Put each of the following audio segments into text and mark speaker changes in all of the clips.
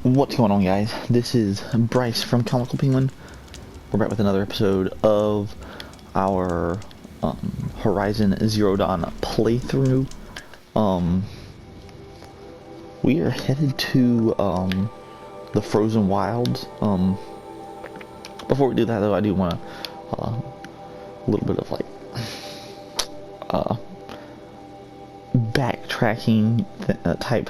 Speaker 1: What's going on, guys? This is Bryce from Comical Penguin. We're back with another episode of our Horizon Zero Dawn playthrough. We are headed to the Frozen Wilds. Before we do that, though, I do want a little bit of backtracking type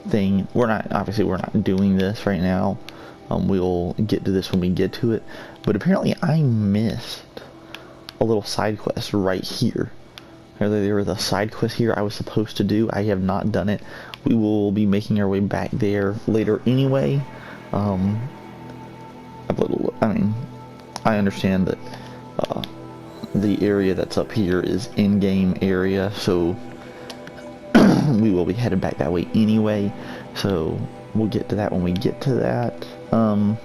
Speaker 1: thing. We're not doing this right now. We'll get to this when we get to it. But apparently I missed a little side quest right here. There was a side quest here I was supposed to do. I have not done it. We will be making our way back there later anyway. I understand that the area that's up here is in-game area, so we will be headed back that way anyway, so we'll get to that when we get to that. But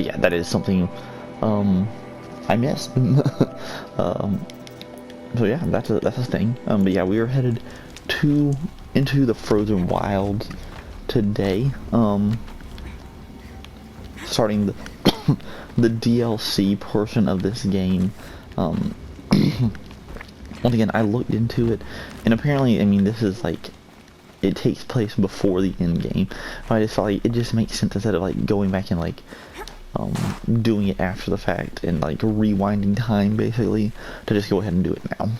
Speaker 1: yeah, that is something I missed. So yeah, that's a thing. But yeah, we are headed into the Frozen Wilds today. Starting the DLC portion of this game. Once again, I looked into it, and apparently, this is it takes place before the end game. But I just felt like it just makes sense instead of going back and doing it after the fact and rewinding time, basically, to just go ahead and do it now.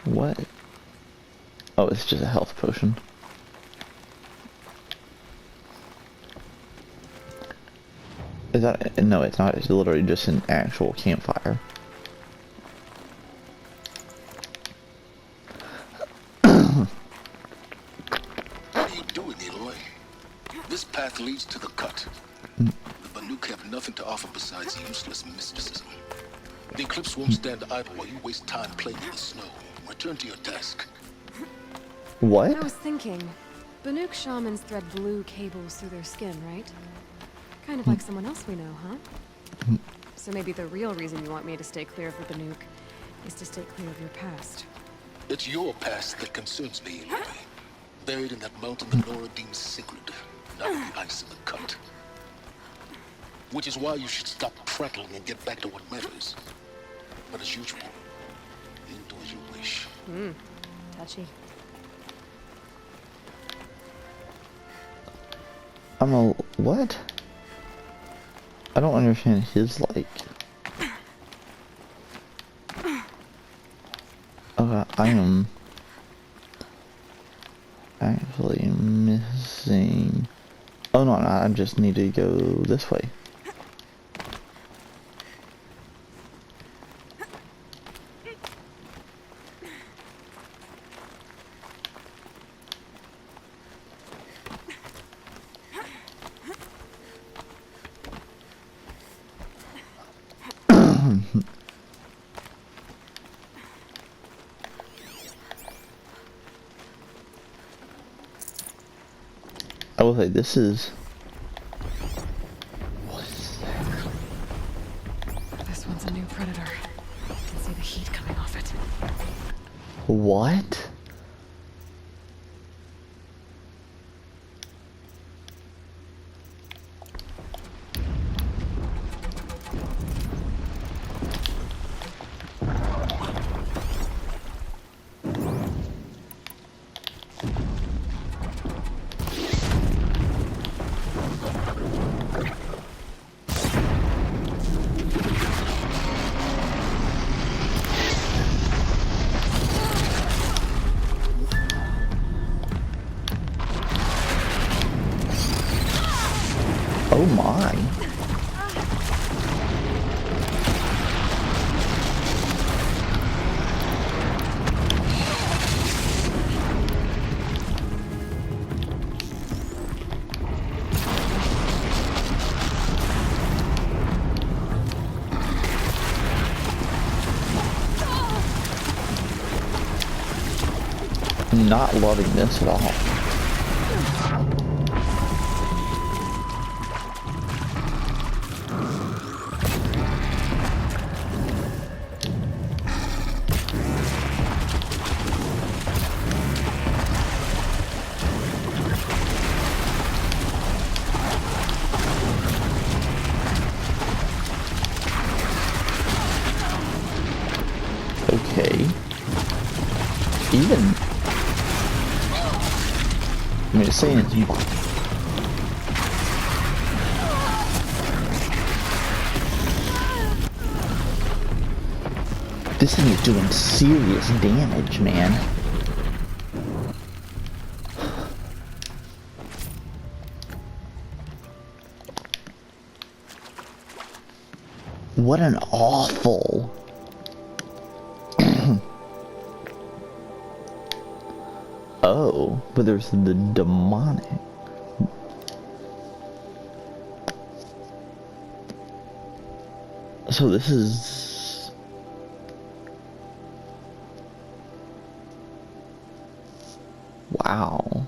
Speaker 1: What? Oh, it's just a health potion. Is that... No, it's not. It's literally just an actual campfire.
Speaker 2: What are you doing, Eloy? This path leads to the cut. The Banuk have nothing to offer besides useless mysticism. The Eclipse won't stand idle while you waste time playing in the snow. Return to your task.
Speaker 1: What?
Speaker 3: I was thinking, Banuk shamans thread blue cables through their skin, right? Kind of like someone else we know, huh? So maybe the real reason you want me to stay clear of the Banuk is to stay clear of your past.
Speaker 2: It's your past that concerns me, Eloy. Buried in that mountain the Nora deems sacred, not in the ice of the cut. Which is why you should stop prattling and get back to what matters. But as usual, you do as you wish.
Speaker 3: Touchy.
Speaker 1: What? I don't understand his, Okay, I am actually missing... Oh, no, I just need to go this way. I will say, this is... What is that?
Speaker 3: This one's a new predator. I can see the heat coming off it.
Speaker 1: What? Not loving this at all. Okay. Even... I mean, it's saying it's... This thing is doing serious damage, man. What an awful... Oh, but there's the demonic. So this is... Wow.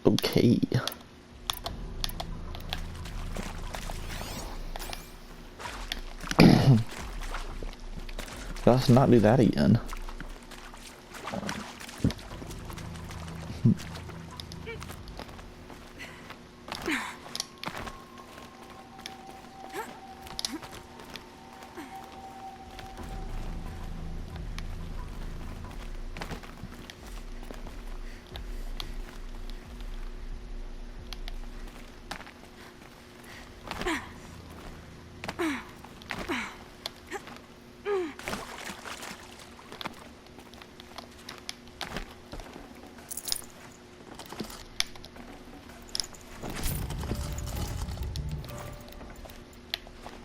Speaker 1: Okay. Let's not do that again.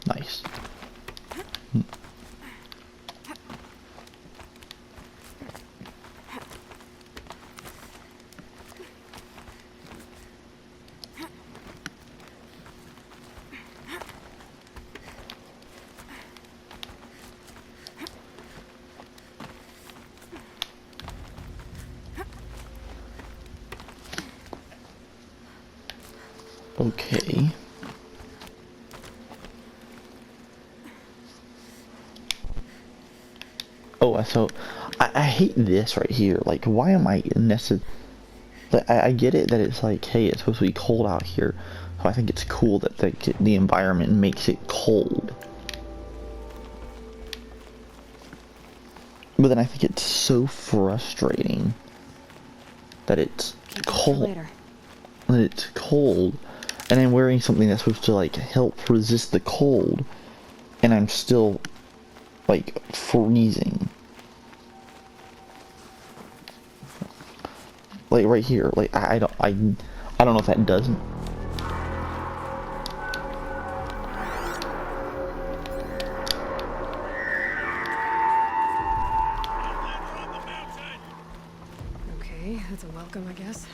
Speaker 1: Nice. Okay. Oh, so I hate this right here. Like, why am I necessarily... Like, I get it that it's like, hey, it's supposed to be cold out here. So I think it's cool that the environment makes it cold. But then I think it's so frustrating that it's cold. That it's cold. And I'm wearing something that's supposed to, like, help resist the cold. And I'm still, like, freezing. Like right here, like I don't know if that doesn't.
Speaker 3: Okay, that's a welcome, I guess.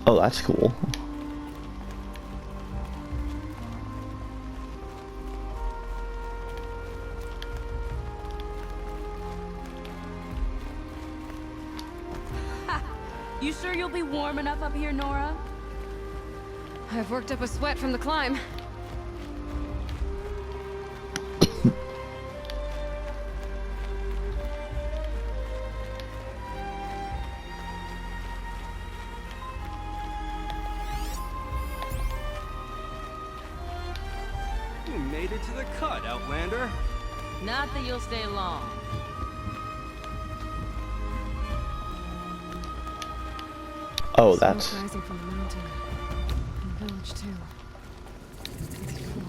Speaker 3: Oh, that's cool.
Speaker 4: You sure you'll be warm enough up here, Nora?
Speaker 3: I've worked up a sweat from the climb.
Speaker 5: You made it to the cut, Outlander.
Speaker 4: Not that you'll stay long.
Speaker 1: Oh, that's...
Speaker 3: Smoke rising from the mountain. And the village, too. 54.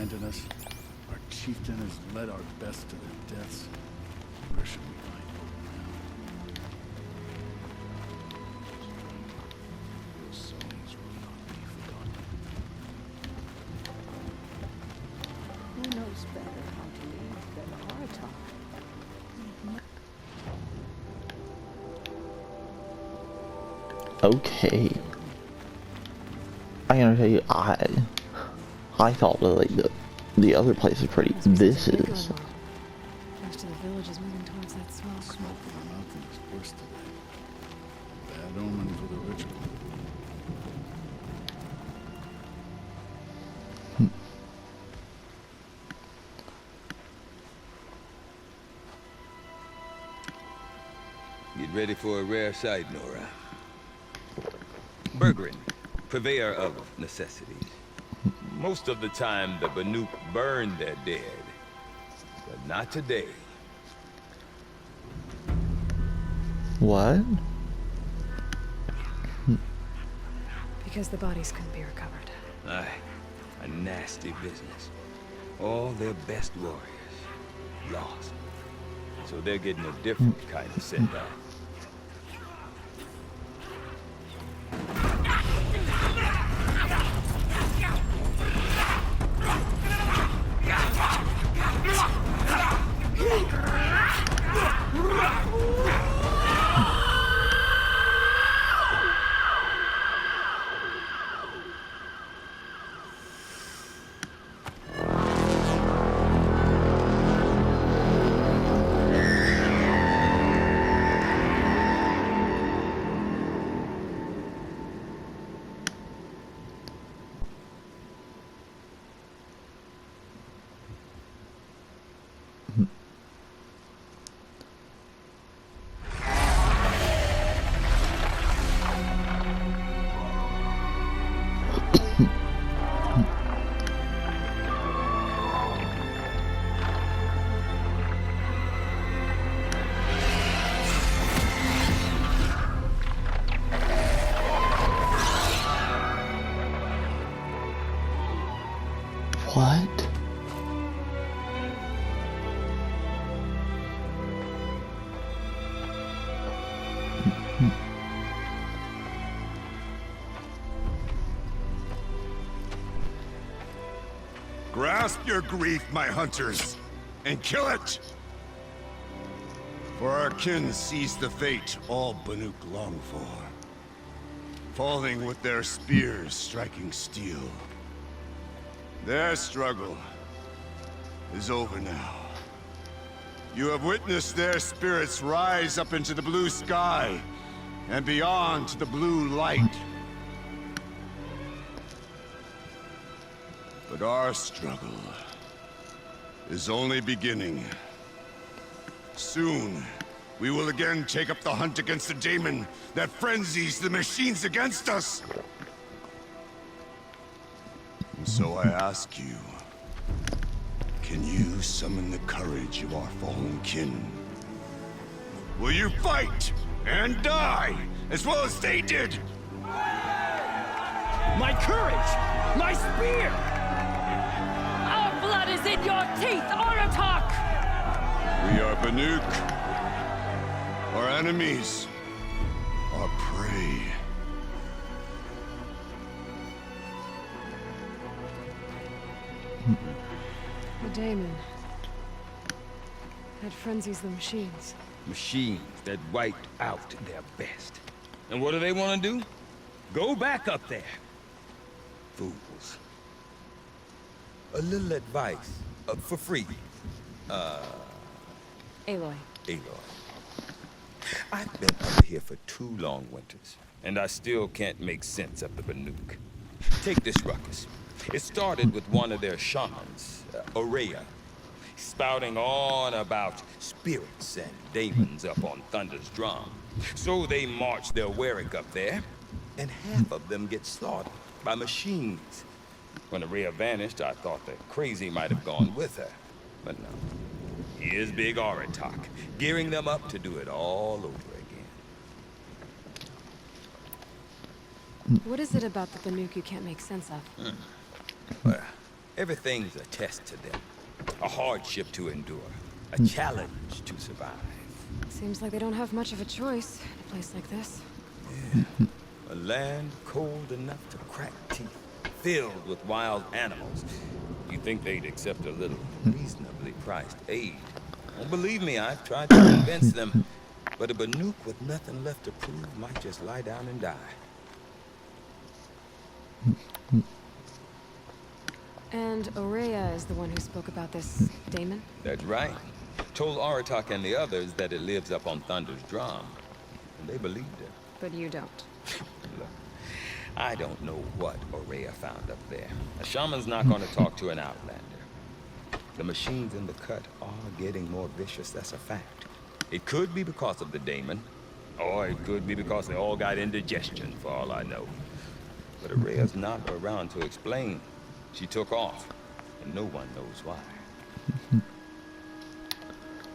Speaker 6: abandoned us. Our chieftain has led our best to their deaths. Where should we find hope now? Those souls will not be forgotten.
Speaker 7: Who knows better how to lead than Aratak?
Speaker 1: Okay. I gotta tell you, I thought that, like, the other place is pretty. This is.
Speaker 3: Most of the village is moving towards that smoke.
Speaker 6: Smoke from the mountain is worse today. Bad omen for the ritual.
Speaker 8: Get ready for a rare sight, Nora. Bergrin, purveyor of necessities. Most of the time, the Banuk burn their dead. But not today.
Speaker 1: What?
Speaker 3: Because the bodies couldn't be recovered.
Speaker 8: Aye, a nasty business. All their best warriors lost. So they're getting a different kind of setback.
Speaker 1: What?
Speaker 9: Grasp your grief, my hunters, and kill it! For our kin sees the fate all Banuk long for. Falling with their spears striking steel. Their struggle is over now. You have witnessed their spirits rise up into the blue sky and beyond to the blue light. But our struggle is only beginning. Soon, we will again take up the hunt against the daemon that frenzies the machines against us. And so I ask you, can you summon the courage of our fallen kin? Will you fight and die as well as they did?
Speaker 5: My courage! My spear!
Speaker 4: Our blood is in your teeth, Aratak!
Speaker 9: We are Banuk. Our enemies are prey.
Speaker 3: The daemon. That frenzies the machines.
Speaker 8: Machines that wiped out their best. And what do they want to do? Go back up there. Fools. A little advice, for free.
Speaker 3: Aloy.
Speaker 8: Aloy. I've been up here for 2 long winters, and I still can't make sense of the Banuk. Take this ruckus. It started with one of their shamans, Aurea, spouting on about spirits and demons up on Thunder's drum. So they march their Warwick up there, and half of them get slaughtered by machines. When Aurea vanished, I thought the crazy might have gone with her, but no. Here's Big Aratak, gearing them up to do it all over again.
Speaker 3: What is it about the Banuk you can't make sense of?
Speaker 8: Well, Everything's a test to them. A hardship to endure. A challenge to survive.
Speaker 3: Seems like they don't have much of a choice in a place like this.
Speaker 8: Yeah. A land cold enough to crack teeth. Filled with wild animals. You'd think they'd accept a little reasonably priced aid. Well, believe me, I've tried to convince them. But a Banuk with nothing left to prove might just lie down and die.
Speaker 3: And Aurea is the one who spoke about this daemon?
Speaker 8: That's right. Told Aratak and the others that it lives up on Thunder's drum. And they believed it.
Speaker 3: But you don't.
Speaker 8: Look, I don't know what Aurea found up there. A shaman's not going to talk to an outlander. The machines in the cut are getting more vicious, that's a fact. It could be because of the daemon, or it could be because they all got indigestion, for all I know. But Aurea's not around to explain. She took off, and no one knows why.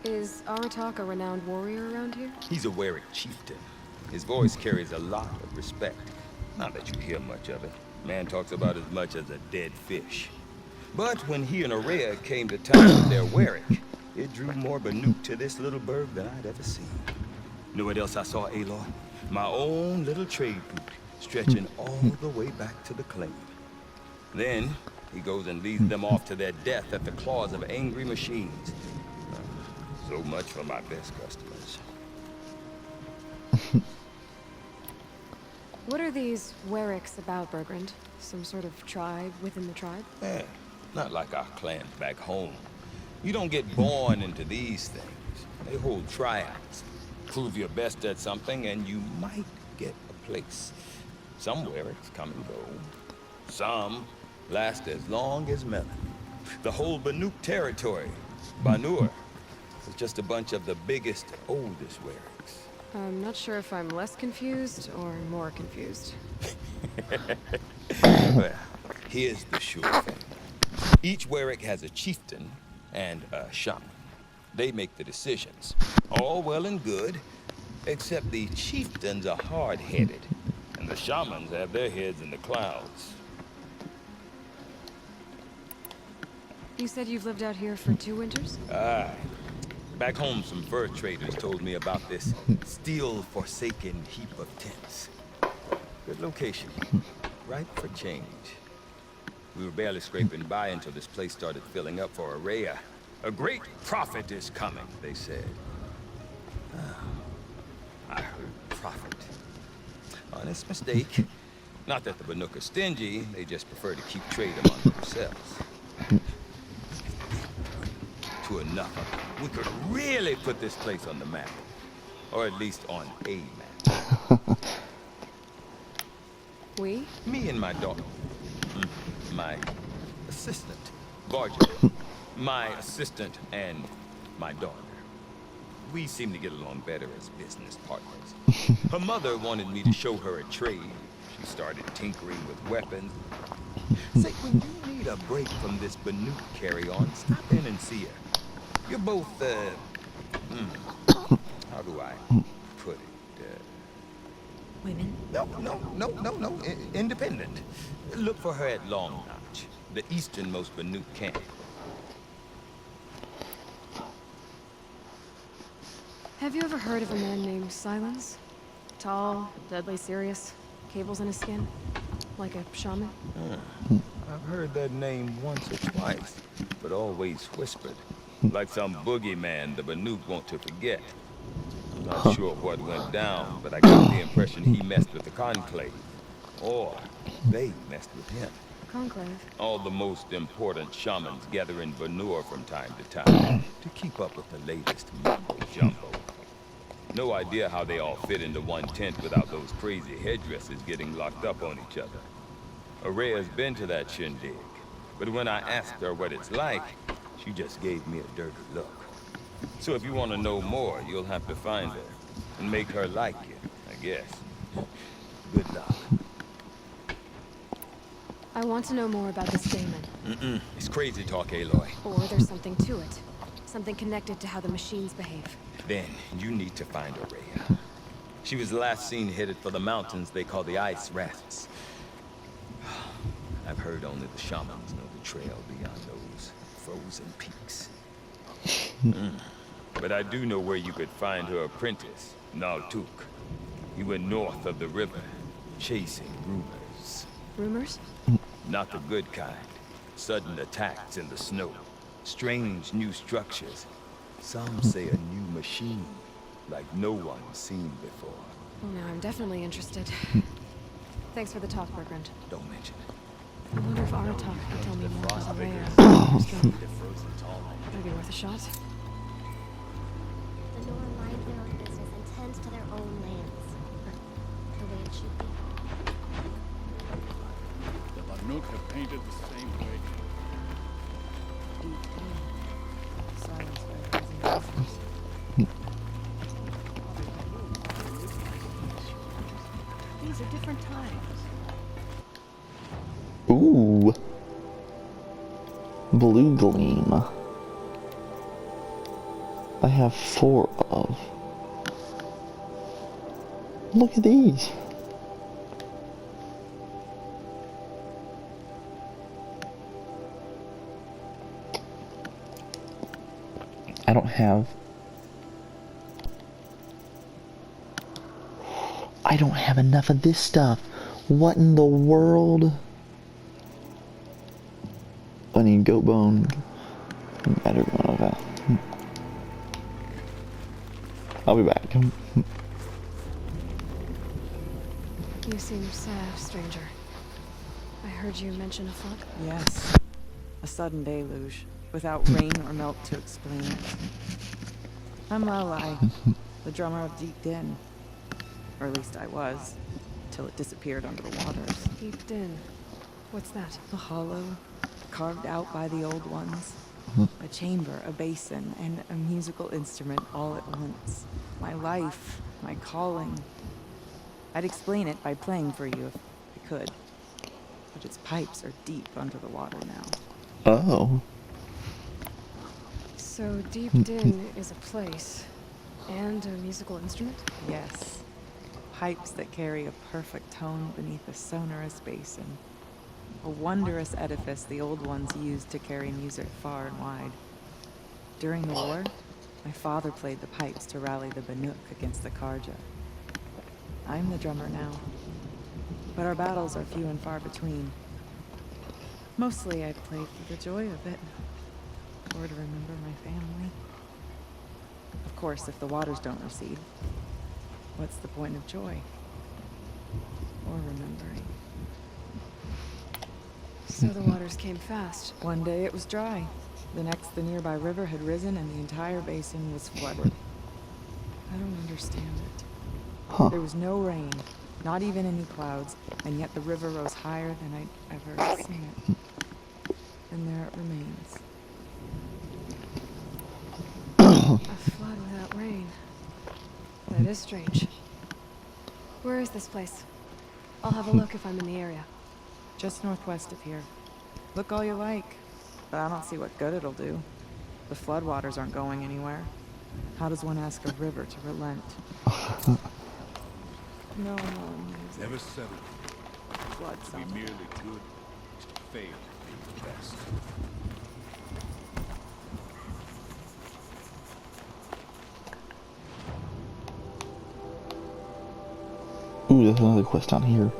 Speaker 3: Is Aratak a renowned warrior around here?
Speaker 8: He's a Warwick chieftain. His voice carries a lot of respect. Not that you hear much of it. Man talks about as much as a dead fish. But when he and Aurea came to town with their Warwick, it drew more Banuk to this little burg than I'd ever seen. Know what else I saw, Aloy? My own little trade route, stretching all the way back to the claim. Then, he goes and leads them off to their death at the claws of angry machines. So much for my best customers.
Speaker 3: What are these Warwicks about, Bergrand? Some sort of tribe within the tribe?
Speaker 8: Not like our clans back home. You don't get born into these things. They hold tryouts. Prove your best at something and you might get a place. Some Warwicks come and go. Some last as long as Melon. The whole Banuk territory, Banur, is just a bunch of the biggest, oldest Warwicks.
Speaker 3: I'm not sure if I'm less confused or more confused.
Speaker 8: Well, here's the sure thing. Each Warwick has a chieftain and a shaman. They make the decisions. All well and good, except the chieftains are hard-headed, and the shamans have their heads in the clouds.
Speaker 3: You said you've lived out here for 2 winters?
Speaker 8: Aye. Back home, some fur traders told me about this steel-forsaken heap of tents. Good location. Ripe for change. We were barely scraping by until this place started filling up for Aurea. A great prophet is coming, they said. I heard prophet. Honest mistake. Not that the Banuk are stingy, they just prefer to keep trade among themselves. To enough of it, we could really put this place on the map. Or at least on a map.
Speaker 3: We?
Speaker 8: Me and my daughter. My assistant, Barger. My assistant and my daughter. We seem to get along better as business partners. Her mother wanted me to show her a trade. She started tinkering with weapons. Say, when you need a break from this Banuk carry-on, stop in and see her. You're both, how do I put it?
Speaker 3: Women?
Speaker 8: No. Independent. Look for her at Long Notch, the easternmost Banuk camp.
Speaker 3: Have you ever heard of a man named Silence? Tall, deadly serious, cables in his skin, like a shaman?
Speaker 8: I've heard that name once or twice, but always whispered. Like some boogeyman the Banuk want to forget. Not sure what went down, but I got the impression he messed with the Conclave. Or they messed with him.
Speaker 3: Conclave?
Speaker 8: All the most important shamans gather in Banur from time to time to keep up with the latest mumbo-jumbo. No idea how they all fit into one tent without those crazy headdresses getting locked up on each other. Aurea's been to that shindig, but when I asked her what it's like, she just gave me a dirty look. So if you want to know more, you'll have to find her and make her like you, I guess. Good luck.
Speaker 3: I want to know more about this daemon.
Speaker 8: It's crazy talk, Aloy.
Speaker 3: Or there's something to it. Something connected to how the machines behave.
Speaker 8: Then you need to find Aurea. She was last seen headed for the mountains they call the Ice Rafts. I've heard heard only the shamans know the trail beyond those frozen peaks. But I do know where you could find her apprentice, Naltuk. He went north of the river, chasing rumors.
Speaker 3: Rumors?
Speaker 8: Not the good kind. Sudden attacks in the snow. Strange new structures. Some say a new machine, like no one's seen before.
Speaker 3: Well, now I'm definitely interested. Thanks for the talk, Bergrand.
Speaker 8: Don't mention it.
Speaker 3: I wonder if Aratak can tell me more about the way Maybe worth a shot.
Speaker 10: The Nora mind their own business and tend to their own lands. The way it should be.
Speaker 6: The Banuk have painted the same way.
Speaker 7: These are different times.
Speaker 1: Ooh. Blue gleam. I have 4 of. Look at these. I don't have enough of this stuff. What in the world? I need goat bone. Better one of that. I'll be back.
Speaker 3: You seem sad, stranger. I heard you mention a flood.
Speaker 11: Yes. A sudden deluge, without rain or melt to explain it. I'm Lali, the drummer of Deep Din. Or at least I was, till it disappeared under the waters.
Speaker 3: Deep Din. What's that?
Speaker 11: A hollow, carved out by the old ones. A chamber, a basin, and a musical instrument all at once. My life, my calling. I'd explain it by playing for you if I could. But its pipes are deep under the water now.
Speaker 1: Oh.
Speaker 3: So Deep Din is a place and a musical instrument?
Speaker 11: Yes. Pipes that carry a perfect tone beneath a sonorous basin. A wondrous edifice the old ones used to carry music far and wide. During the war, my father played the pipes to rally the Banuk against the Karja. I'm the drummer now, but our battles are few and far between. Mostly I play for the joy of it, or to remember my family. Of course, if the waters don't recede, what's the point of joy? Or remembering?
Speaker 3: So the waters came fast.
Speaker 11: One day it was dry. The next, the nearby river had risen and the entire basin was flooded. I don't understand it.
Speaker 1: Huh.
Speaker 11: There was no rain, not even any clouds, and yet the river rose higher than I'd ever seen it. And there it remains.
Speaker 3: A flood without rain. That is strange. Where is this place? I'll have a look if I'm in the area.
Speaker 11: Just northwest of here. Look all you like, but I don't see what good it'll do. The floodwaters aren't going anywhere. How does one ask a river to relent? No more music.
Speaker 6: Never settle.
Speaker 11: Blood
Speaker 6: To be
Speaker 11: song.
Speaker 6: merely good, to fail to be the best.
Speaker 1: Ooh, there's another quest down here.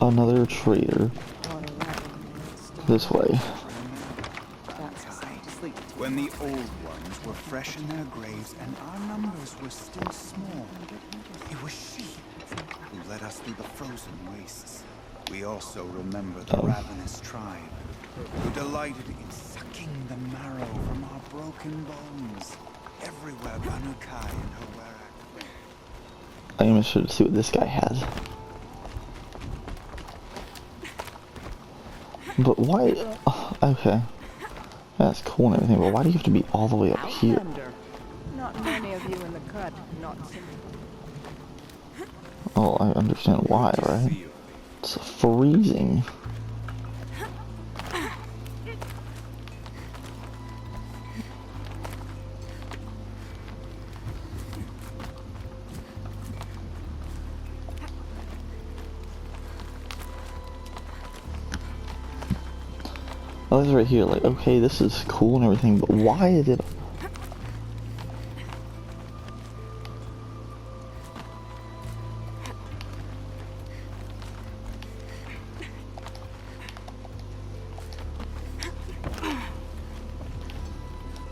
Speaker 1: Another trader. This way.
Speaker 12: When the old ones were fresh in their graves and our numbers were still small, it was she who led us through the frozen wastes. We also remember the ravenous tribe, who delighted in sucking the marrow from our broken bones. Everywhere Banukai and Hawarak.
Speaker 1: I'm interested to see what this guy has. But why? Okay. That's cool and everything, but why do you have to be all the way up here?
Speaker 7: Not many of you in the cut, not
Speaker 1: Oh, I understand why, right? It's freezing. I was right here, like, okay, this is cool and everything, but why is it?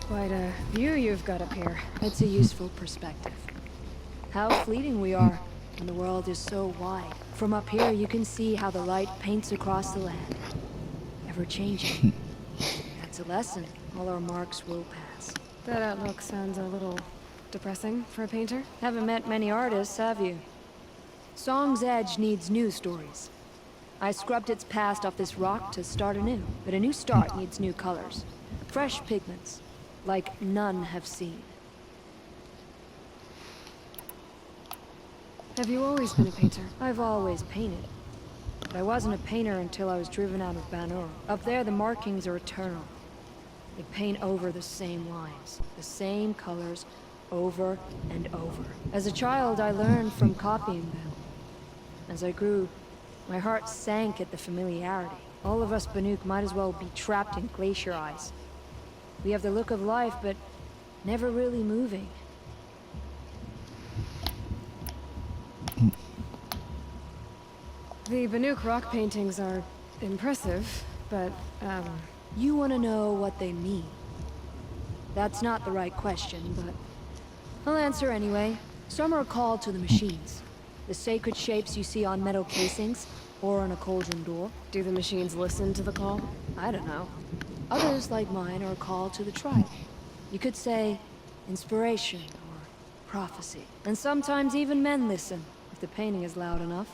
Speaker 3: Quite a view you've got up here. It's a useful perspective. How fleeting we are, and the world is so wide. From up here, you can see how the light paints across the land. Ever changing. That's a lesson. All our marks will pass. That outlook sounds a little depressing for a painter. Haven't met many artists, have you? Song's Edge needs new stories. I scrubbed its past off this rock to start anew, but a new start needs new colors. Fresh pigments, like none have seen. Have you always been a painter? I've always painted. But I wasn't a painter until I was driven out of Banur. Up there, the markings are eternal. They paint over the same lines, the same colors, over and over. As a child, I learned from copying them. As I grew, my heart sank at the familiarity. All of us Banuk might as well be trapped in glacier ice. We have the look of life, but never really moving. The Banuk rock paintings are impressive, but, you want to know what they mean. That's not the right question, but I'll answer anyway. Some are called to the machines. The sacred shapes you see on metal casings, or on a cauldron door. Do the machines listen to the call? I don't know. Others, like mine, are called to the tribe. You could say inspiration or prophecy. And sometimes even men listen, if the painting is loud enough.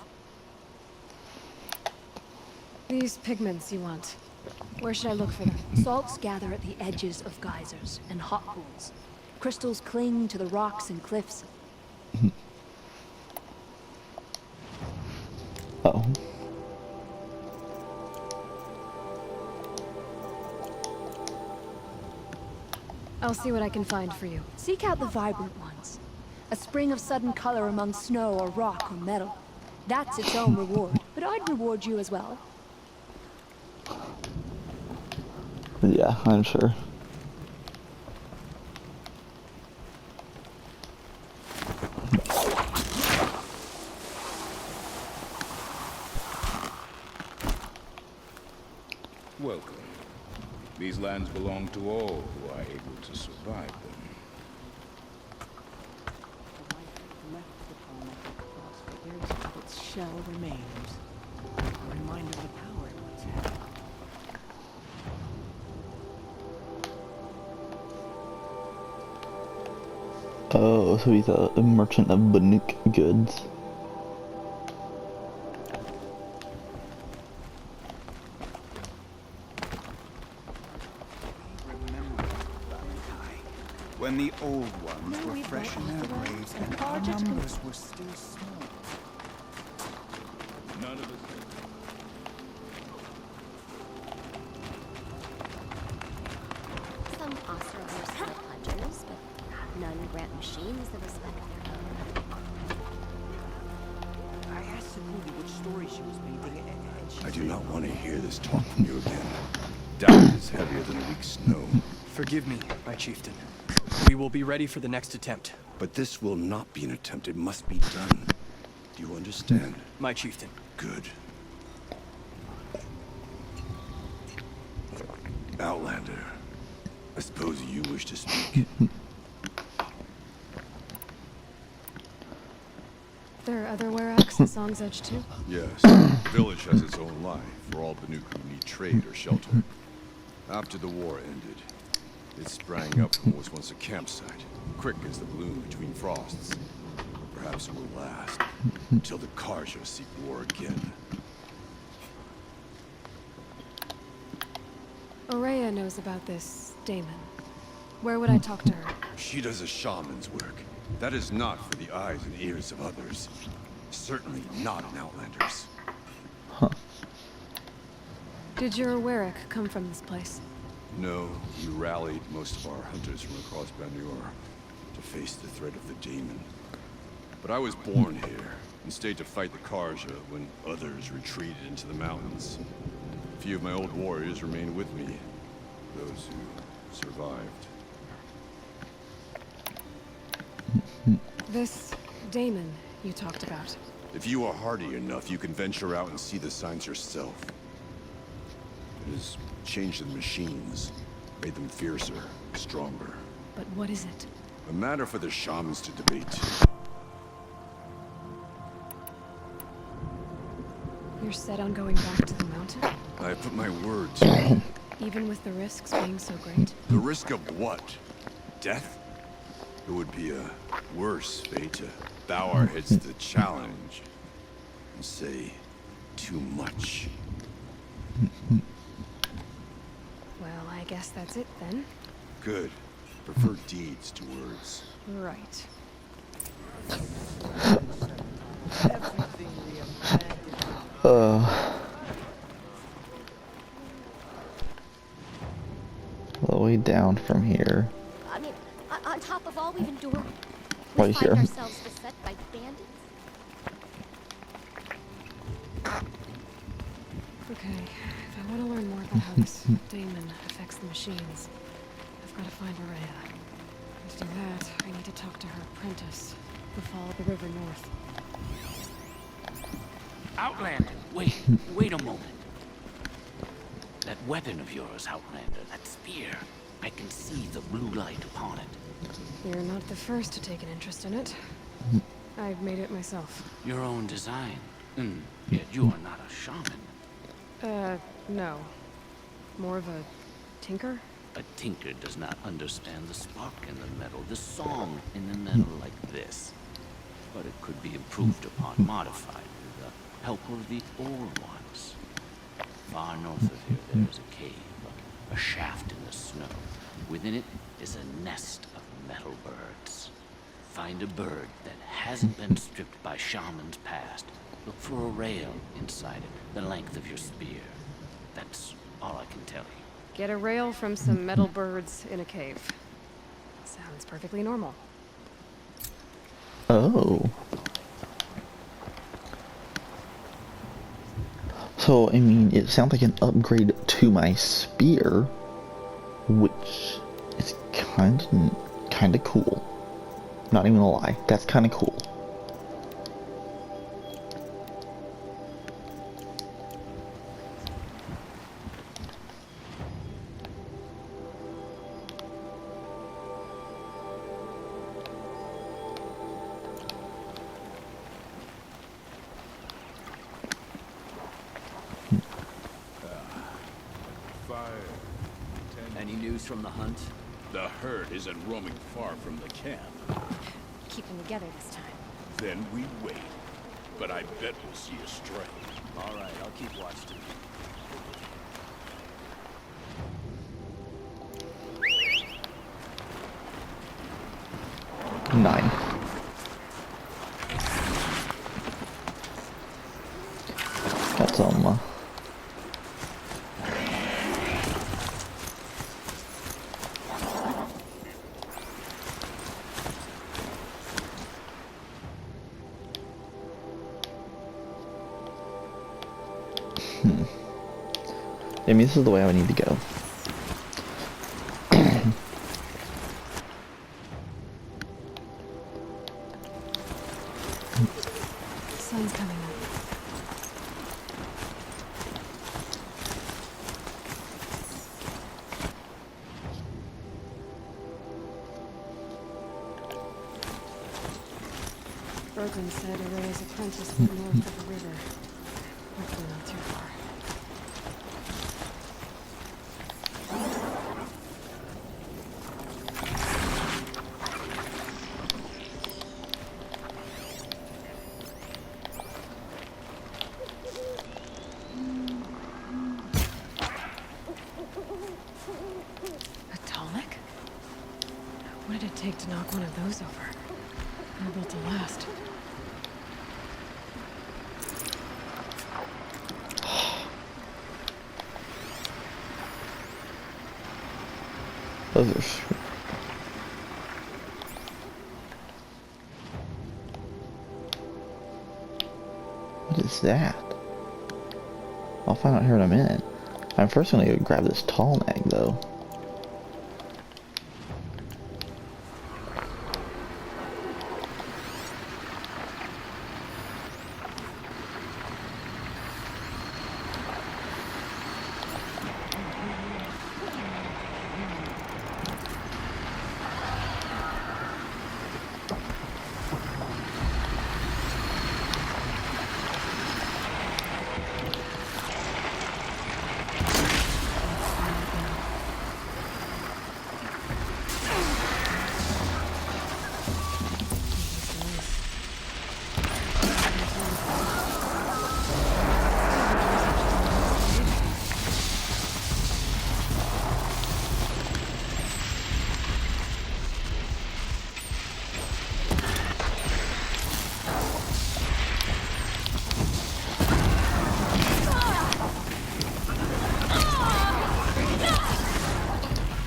Speaker 3: These pigments you want. Where should I look for them? Salts gather at the edges of geysers and hot pools. Crystals cling to the rocks and cliffs.
Speaker 1: Uh-oh.
Speaker 3: I'll see what I can find for you. Seek out the vibrant ones. A spring of sudden color among snow or rock or metal. That's its own reward, but I'd reward you as well.
Speaker 1: Yeah, I'm sure.
Speaker 6: Welcome. These lands belong to all who are able to survive them.
Speaker 7: The light left the tormented cross figures, but its shell remains. A reminder of the power it once had.
Speaker 1: Oh, so he's a merchant of Banuk goods.
Speaker 12: Remember, Valentine, when the old ones were fresh in their graves and our numbers were still small.
Speaker 6: None of us.
Speaker 10: Some Oscar were skilled hunters, but none grant machines the respect their own.
Speaker 5: I asked Sakuni which story she was painting, and she
Speaker 9: I do
Speaker 5: said-
Speaker 9: not want to hear this talk from you again. Doubt is heavier than a week's snow.
Speaker 5: Forgive me, my chieftain. We will be ready for the next attempt.
Speaker 9: But this will not be an attempt. It must be done. Do you understand?
Speaker 5: My chieftain.
Speaker 9: Good. Outlander, I suppose you wish to speak.
Speaker 3: There are other Matriarchs in Song's Edge too?
Speaker 13: Yes, the village has its own life for all Banuk who need trade or shelter. After the war ended, it sprang up from what was once a campsite, quick as the bloom between frosts. Perhaps it will last, until the Karja seek war again.
Speaker 3: Aurea knows about this Damon. Where would I talk to her?
Speaker 13: She does a shaman's work. That is not for the eyes and ears of others. Certainly not an Outlander's.
Speaker 3: Did your Warwick come from this place?
Speaker 13: No, we rallied most of our hunters from across Banur to face the threat of the demon. But I was born here and stayed to fight the Karja when others retreated into the mountains. few of my old warriors remain with me. Those who survived.
Speaker 3: This Damon you talked about.
Speaker 13: If you are hardy enough, you can venture out and see the signs yourself. It has changed the machines, made them fiercer, stronger.
Speaker 3: But what is it?
Speaker 13: A matter for the shamans to debate.
Speaker 3: You're set on going back to the mountain?
Speaker 13: I have put my word to it.
Speaker 3: Even with the risks being so great?
Speaker 13: The risk of what? Death? It would be a worse fate to bow our heads to the challenge and say too much.
Speaker 3: Well, I guess that's it then.
Speaker 13: Good. Prefer deeds to words.
Speaker 3: Right.
Speaker 1: All the way down from here.
Speaker 10: I mean, on top of all we've endured,
Speaker 1: Right
Speaker 10: we
Speaker 1: here.
Speaker 10: find ourselves beset by bandits.
Speaker 3: Okay, if I want to learn more about how this Damon affects the machines, I've got to find Araya. To do that, I need to talk to her apprentice, who followed the river north.
Speaker 14: Outlander, wait a moment. That weapon of yours, Outlander, that spear, I can see the blue light upon it.
Speaker 3: You're not the first to take an interest in it. I've made it myself.
Speaker 14: Your own design. Yet you are not a shaman.
Speaker 3: No. More of a tinker?
Speaker 14: A tinker does not understand the spark in the metal, the song in the metal like this. But it could be improved upon, modified with the help of the old ones. Far north of here, there is a cave, a shaft in the snow. Within it is a nest of metal birds. Find a bird that hasn't been stripped by shamans past. Look for a rail inside it, the length of your spear. That's all I can tell you.
Speaker 3: Get a rail from some metal birds in a cave. Sounds perfectly normal.
Speaker 1: Oh. So, I mean, it sounds like an upgrade to my spear, which is kind of cool. Not even gonna lie, that's kind of cool.
Speaker 5: Any news from the hunt?
Speaker 6: The herd isn't roaming far from the camp.
Speaker 10: Keep them together this time.
Speaker 6: Then we wait. But I bet we'll see a stray.
Speaker 5: All right, I'll keep watch too.
Speaker 1: Nine. Got some. I mean, this is the way I would need to go.
Speaker 3: Sun's coming up. Bergman said Araya's apprentice lived north of the river. Hopefully not too far. Atomic? What did it take to knock one of those over? They're built to last.
Speaker 1: Those are What is that? I'll find out here in a minute. I'm first gonna go grab this tall neck though.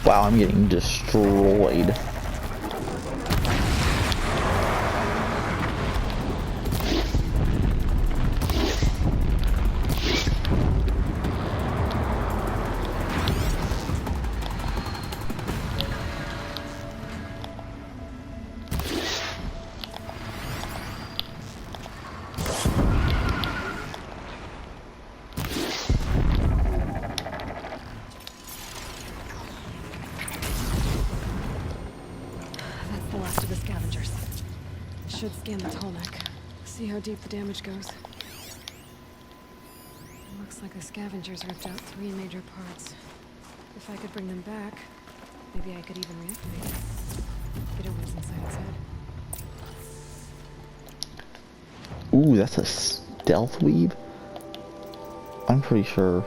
Speaker 1: Wow, I'm getting destroyed.
Speaker 3: That's the last of the scavengers. Should scan the tall neck. See how deep the damage goes. Looks like the scavengers ripped out 3 major parts. If I could bring them back, maybe I could even reactivate it. Get what's inside its head.
Speaker 1: Ooh, that's a stealth weave? I'm pretty sure.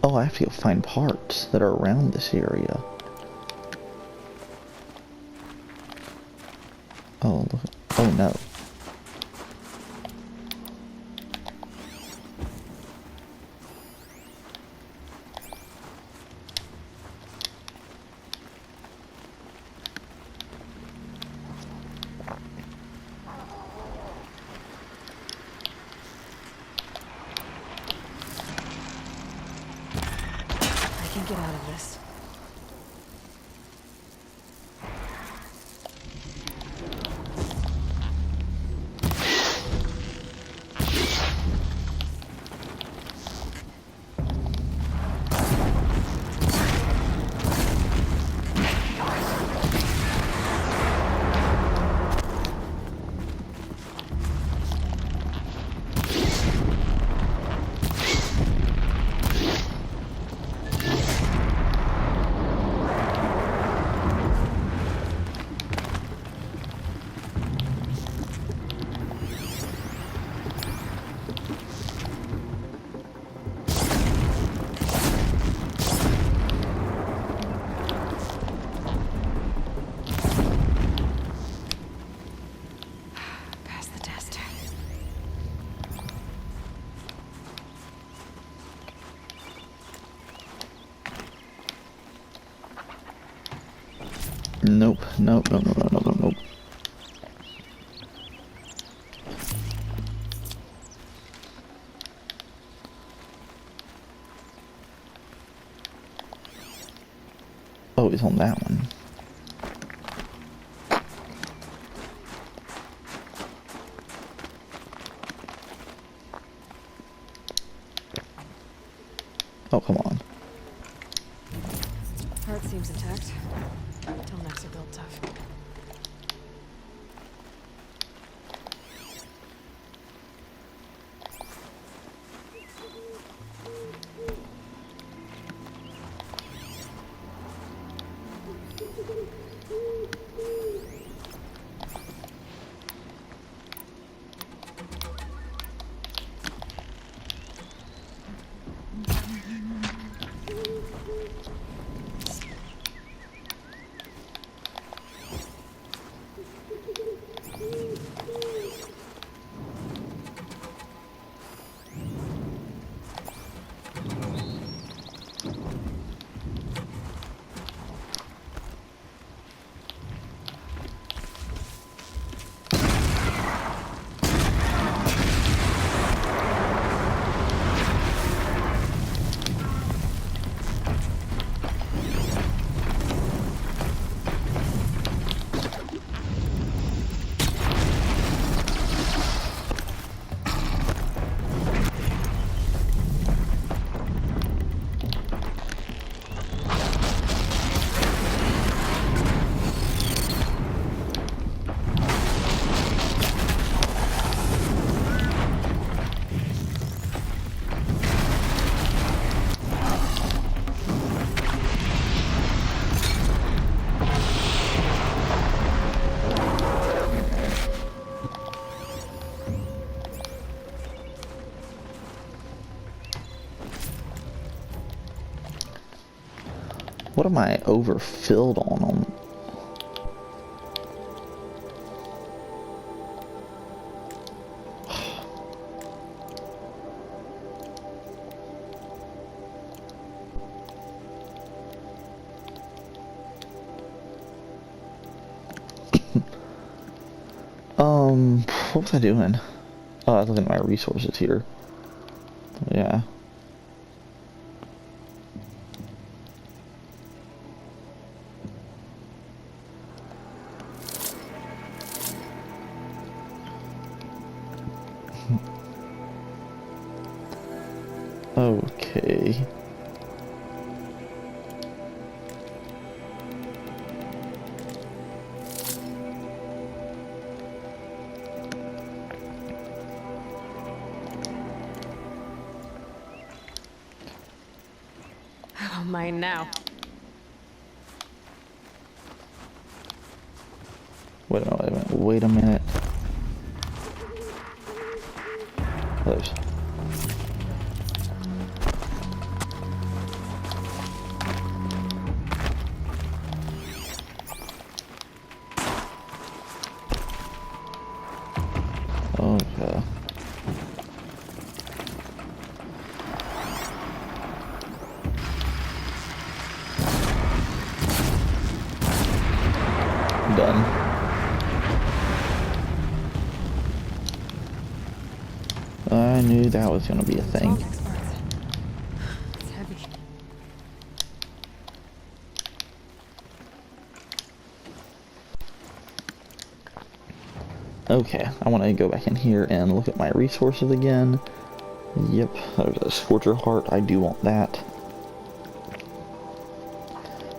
Speaker 1: Oh, I have to go find parts that are around this area. Oh, look. Oh no.
Speaker 3: I can get out of this.
Speaker 1: Nope, nope, nope, nope, nope, nope, nope. Oh, it's on that one. Oh, come on.
Speaker 3: Heart seems intact. Tall necks are built tough.
Speaker 1: What am I overfilled on them? What was I doing? Oh, I was looking at my resources here. Yeah. Okay.
Speaker 3: Oh, mine now.
Speaker 1: Wait a minute. Those. Okay. Done. I knew that was going to be a thing.
Speaker 3: It's heavy.
Speaker 1: Okay, I want to go back in here and look at my resources again. Yep, there's a Scorcher Heart. I do want that.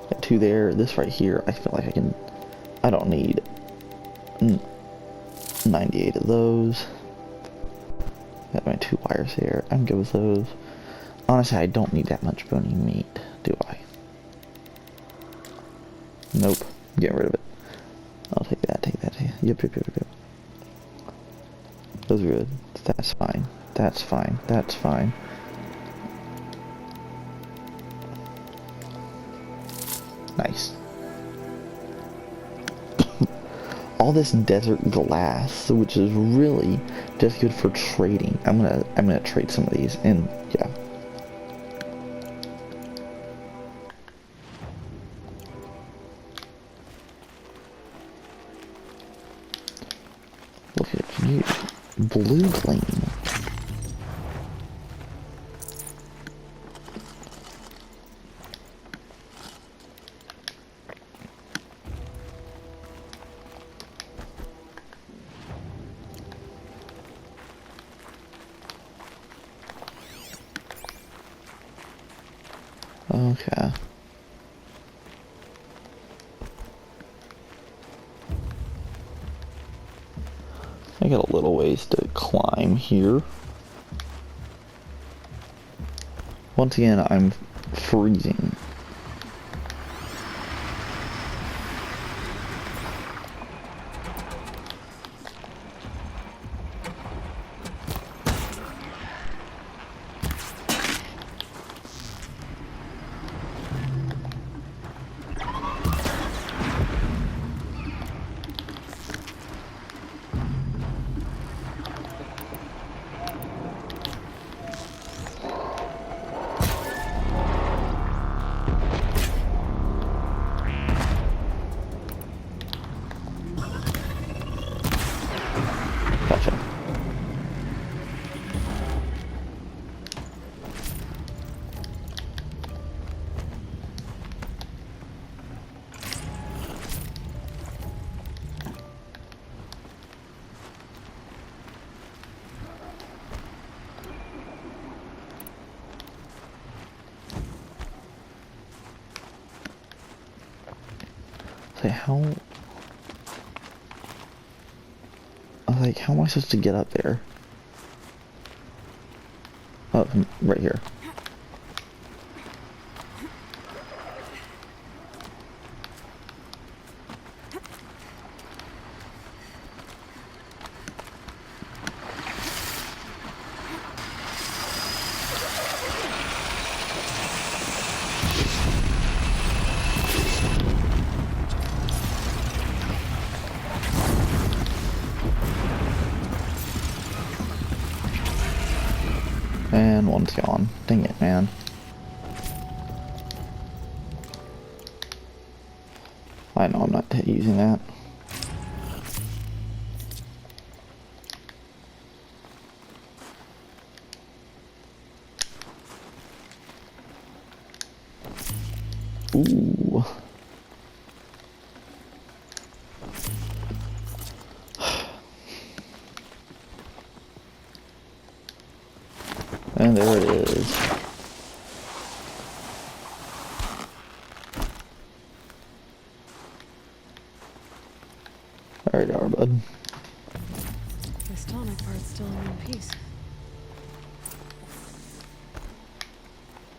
Speaker 1: Got 2 there. This right here, I feel like I don't need 98 of those. Got my 2 wires here. I'm good with those. Honestly, I don't need that much bony meat, do I? Nope. Getting rid of it. I'll take that, take that. Yep. Those are good. That's fine. That's fine. That's fine. Nice. All this desert glass, which is really just good for trading. I'm gonna trade some of these, and yeah. Look at you, blue gleam. Okay. I got a little ways to climb here. Once again, I'm freezing. Gotcha. Say how how am I supposed to get up there? Oh, right here. And one's gone. Dang it, man. I know I'm not using that. Ooh. And there it is. There you are, bud.
Speaker 3: This tonic part's still in one piece.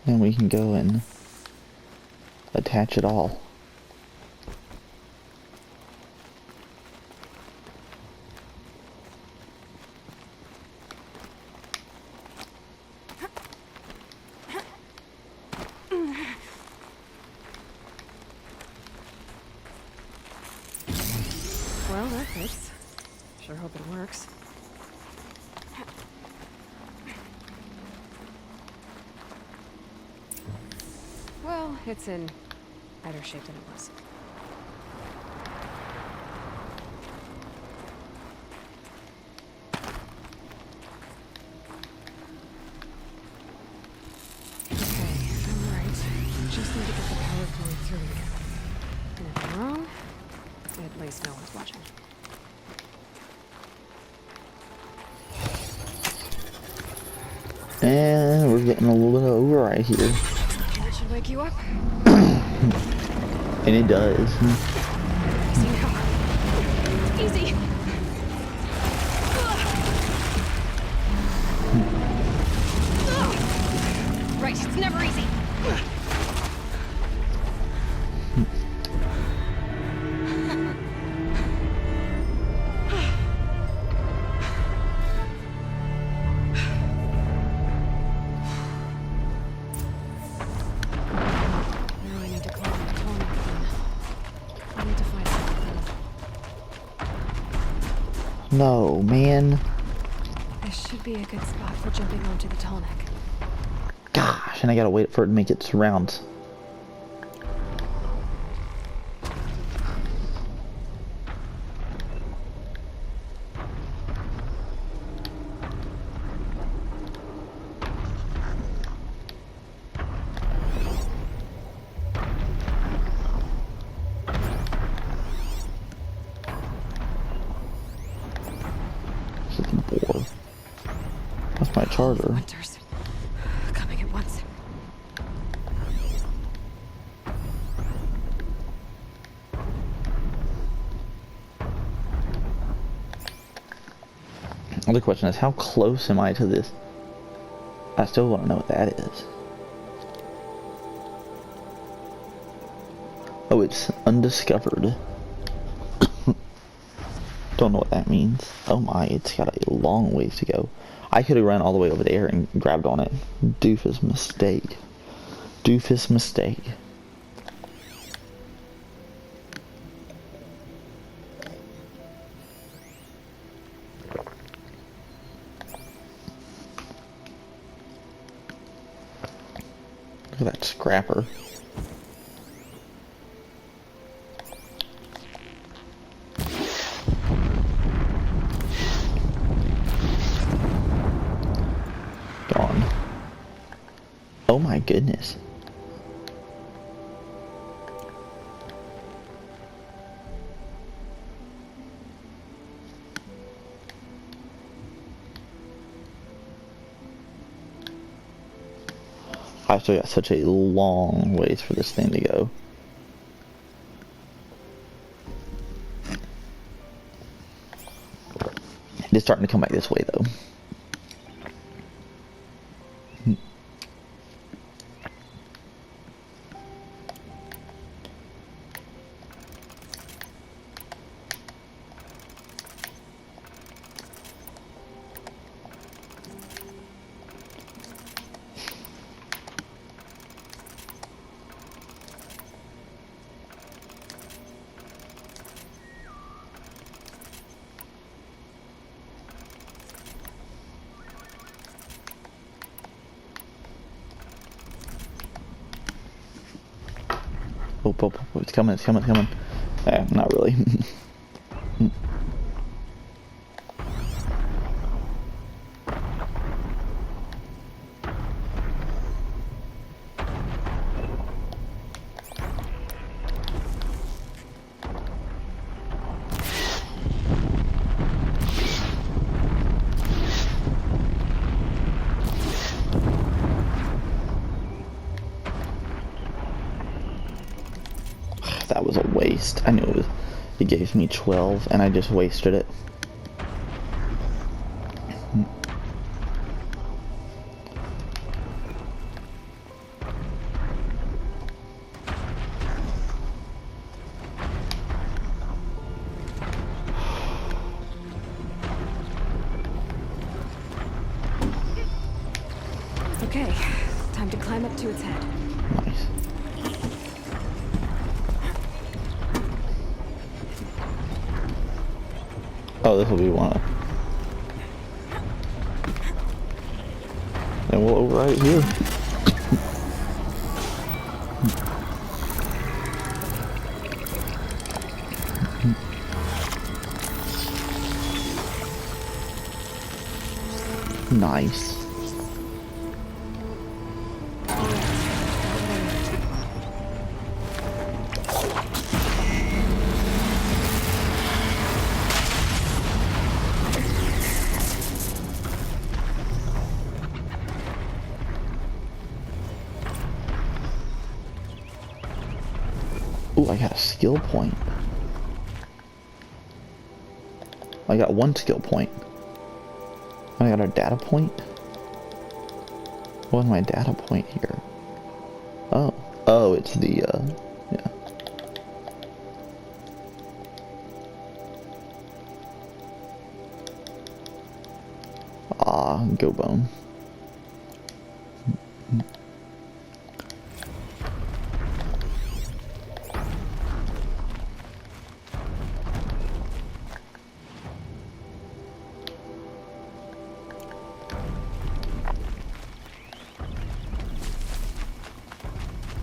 Speaker 1: And we can go and attach it all.
Speaker 3: Well, that fits. Sure hope it works. Well, it's in better shape than it was. Okay, I'm right. Just need to get the power flowing through again. And if I'm wrong, at least no one's watching.
Speaker 1: And we're getting a little bit of override here.
Speaker 3: That should wake you up.
Speaker 1: And it does.
Speaker 3: Easy now. Easy. Right, it's never easy.
Speaker 1: No, man.
Speaker 3: This should be a good spot for jumping onto the tall neck.
Speaker 1: Gosh, and I gotta wait for it to make its rounds. That's my charger.
Speaker 3: Hunters coming at once.
Speaker 1: The question is, how close am I to this? I still want to know what that is. Oh, it's undiscovered. Don't know what that means. Oh my, it's got a long ways to go. I could have run all the way over there and grabbed on it. Doofus mistake. Doofus mistake. Look at that scrapper. Gone. Oh my goodness. I still got such a long ways for this thing to go. It's starting to come back this way though. Oh, oh, oh, it's coming, it's coming, it's coming. Not really. That was a waste. I knew it was. It gave me 12 and I just wasted it.
Speaker 3: Okay, time to climb up to its head.
Speaker 1: Nice. Oh, this will be one of. And we'll override it here. Nice. Ooh, I got a skill point. I got 1 skill point. I got a data point. What's my data point here? Oh. Oh, it's the, yeah. Ah, go bone.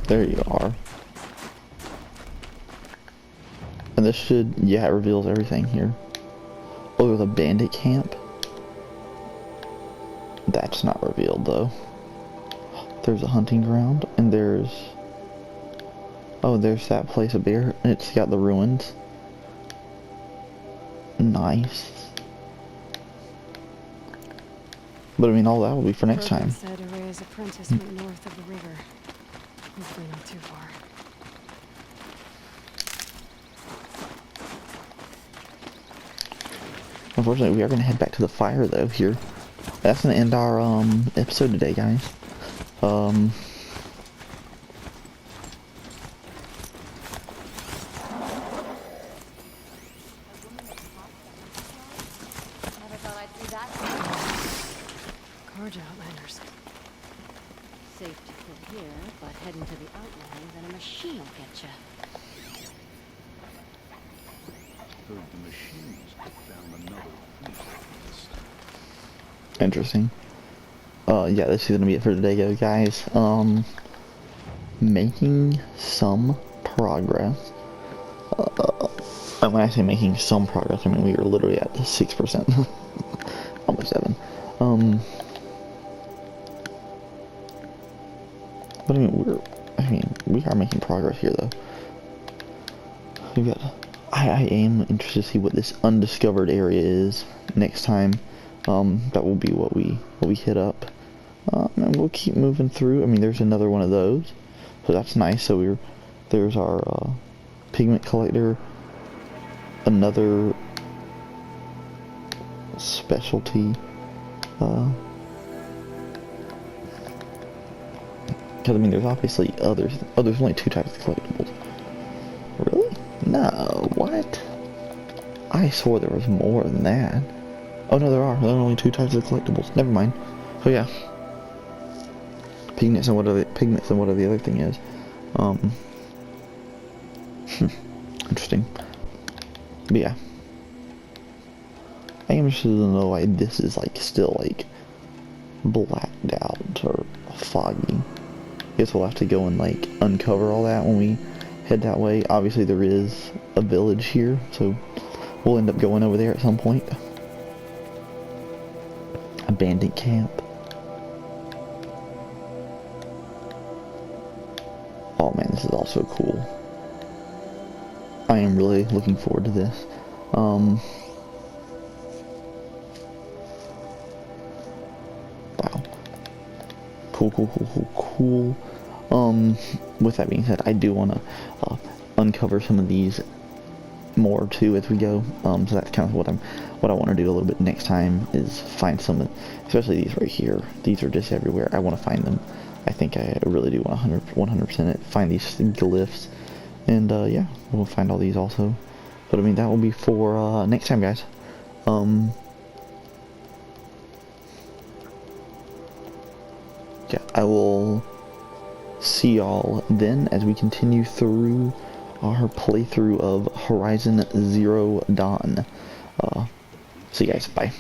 Speaker 1: There you are. And this should, yeah, it reveals everything here. Oh, there's a bandit camp. That's not revealed though. There's a hunting ground, and there's, oh, there's that place of beer, and it's got the ruins. Nice. But I mean, all that will be for next time.
Speaker 3: Said Array's apprentice went north of the river. Hopefully not too far.
Speaker 1: Unfortunately, we are going to head back to the fire, though, here. That's going to end our, episode today, guys.
Speaker 10: Never thought I'd see that.
Speaker 3: Carja Outlanders.
Speaker 10: Safe to sit here, but heading to the Outlands and a machine will get you.
Speaker 6: Heard the machines put down another piece.
Speaker 1: Interesting. Yeah, this is gonna be it for today, guys. Making some progress. And when I say making some progress, I mean we are literally at 6%. Almost 7. But I mean, we are making progress here, though. We've got. I am interested to see what this undiscovered area is next time. That will be what we hit up. And we'll keep moving through. I mean, there's another one of those, so that's nice. So there's our pigment collector, another specialty. Because I mean, there's obviously others. Oh, there's only 2 types of collectibles. Really? No. What? I swore there was more than that. Oh no, there are. There are only 2 types of collectibles. Never mind. Oh yeah. Pigments and whatever the other thing is. Interesting. But yeah. I am interested to know why this is like still like blacked out or foggy. Guess we'll have to go and like uncover all that when we head that way. Obviously there is a village here, so we'll end up going over there at some point. Abandoned camp. Oh man, this is also cool. I am really looking forward to this. Wow. Cool. With that being said, I do want to uncover some of these more too as we go. So that's kind of what I want to do a little bit next time, is find some, especially these right here. These are just everywhere. I want to find them. I think I really do want 100% find these glyphs, and yeah, we'll find all these also. But I mean, that will be for next time, guys. Yeah, I will see y'all then as we continue through our playthrough of Horizon Zero Dawn. See you guys. Bye.